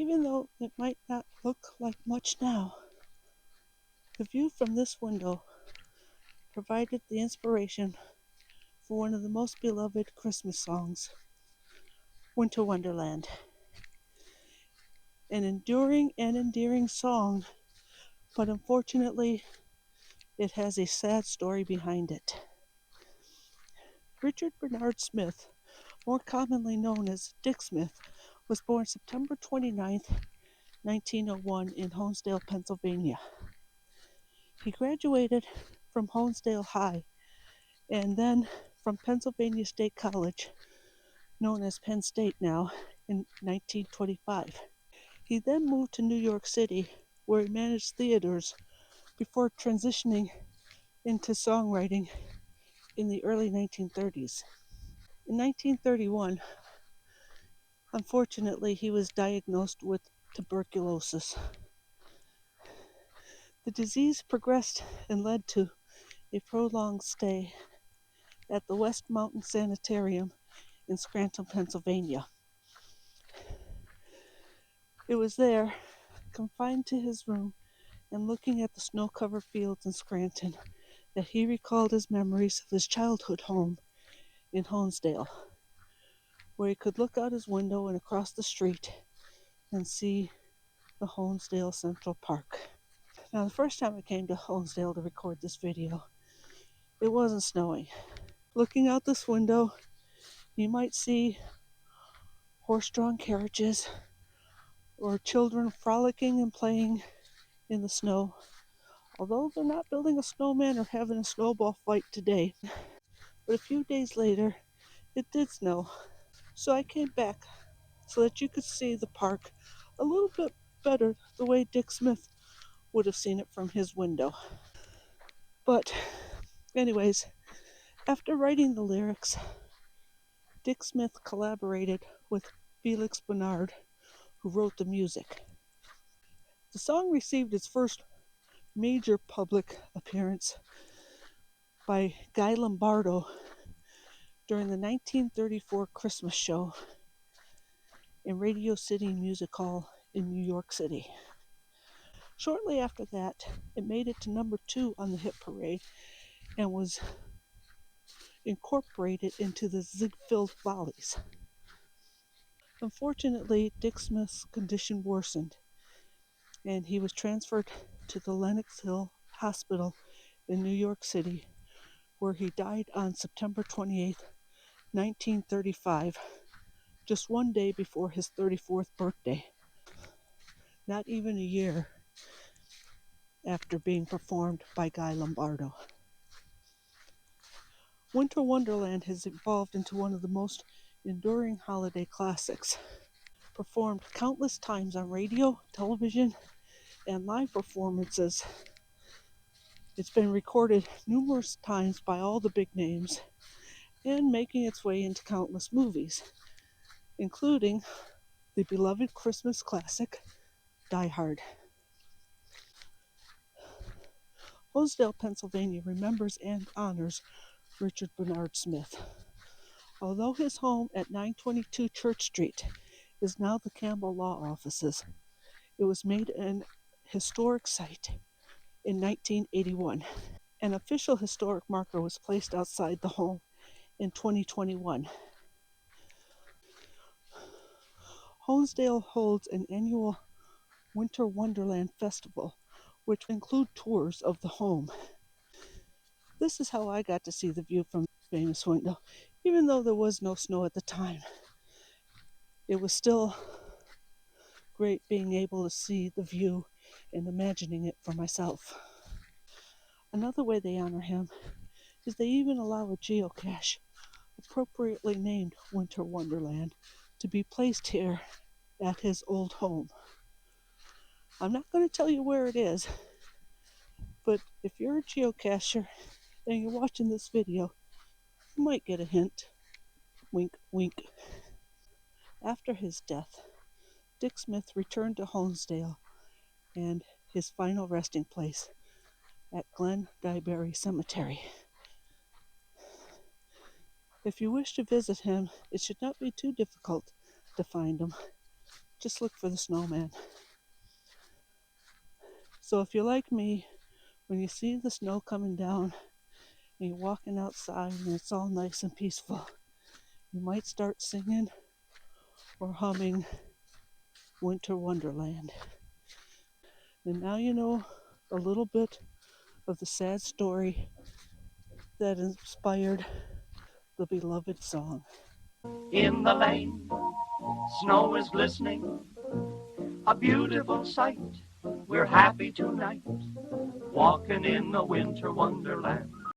Even though it might not look like much now, the view from this window provided the inspiration for one of the most beloved Christmas songs, Winter Wonderland. An enduring and endearing song, but unfortunately, it has a sad story behind it. Richard Bernard Smith, more commonly known as Dick Smith, was born September 29, 1901 in Honesdale, Pennsylvania. He graduated from Honesdale High and then from Pennsylvania State College, known as Penn State now, in 1925. He then moved to New York City, where he managed theaters before transitioning into songwriting in the early 1930s. In 1931, unfortunately, he was diagnosed with tuberculosis. The disease progressed and led to a prolonged stay at the West Mountain Sanitarium in Scranton, Pennsylvania. It was there, confined to his room and looking at the snow-covered fields in Scranton, that he recalled his memories of his childhood home in Honesdale, where he could look out his window and across the street and see the Honesdale Central Park. Now, the first time I came to Honesdale to record this video, it wasn't snowing. Looking out this window, you might see horse-drawn carriages or children frolicking and playing in the snow, although they're not building a snowman or having a snowball fight today. But a few days later, it did snow, so I came back so that you could see the park a little bit better the way Dick Smith would have seen it from his window. But anyways, after writing the lyrics, Dick Smith collaborated with Felix Bernard, who wrote the music. The song received its first major public appearance by Guy Lombardo during the 1934 Christmas show in Radio City Music Hall in New York City. Shortly after that, it made it to number 2 on the hit parade and was incorporated into the Ziegfeld Follies. Unfortunately, Dick Smith's condition worsened, and he was transferred to the Lenox Hill Hospital in New York City, where he died on September 28, 1935, just one day before his 34th birthday, not even a year after being performed by Guy Lombardo. Winter Wonderland has evolved into one of the most enduring holiday classics, performed countless times on radio, television, and live performances. It's been recorded numerous times by all the big names and making its way into countless movies, including the beloved Christmas classic, Die Hard. Honesdale, Pennsylvania remembers and honors Richard Bernard Smith. Although his home at 922 Church Street is now the Campbell Law Offices, it was made an historic site in 1981. An official historic marker was placed outside the home in 2021. Honesdale holds an annual Winter Wonderland Festival, which include tours of the home. This is how I got to see the view from the famous window. Even though there was no snow at the time, it was still great being able to see the view and imagining it for myself. Another way they honor him is they even allow a geocache, appropriately named Winter Wonderland, to be placed here at his old home. I'm not going to tell you where it is, but if you're a geocacher and you're watching this video, you might get a hint. Wink, wink. After his death, Dick Smith returned to Honesdale and his final resting place at Glen Dyeberry Cemetery. If you wish to visit him, it should not be too difficult to find him. just look for the snowman. So if you're like me, when you see the snow coming down and you're walking outside and it's all nice and peaceful, you might start singing or humming Winter Wonderland. And now you know a little bit of the sad story that inspired the beloved song. In the lane, snow is glistening, a beautiful sight. We're happy tonight, walking in the winter wonderland.